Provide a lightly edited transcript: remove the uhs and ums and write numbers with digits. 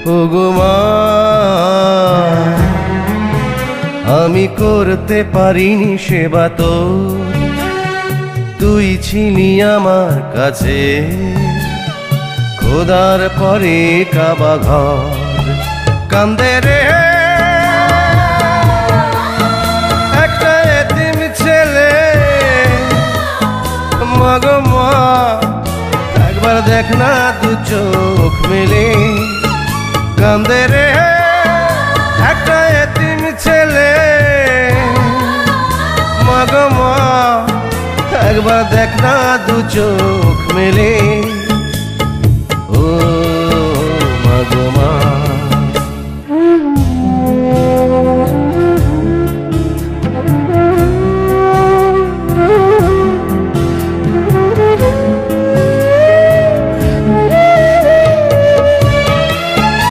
ওগো মা, আমি করতে পারিনি সেবা তো, তুই ছিলি আমার কাছে খোদার পরে কাবা ঘর। কান্দে রে একটা এতিম ছেলে, মা গো মা একবার দেখ না দু চোখ মেলে। কান্দে রে একটা এতিম ছেলে, মা গো মা একবার দেখ না দু চোখ মেলে।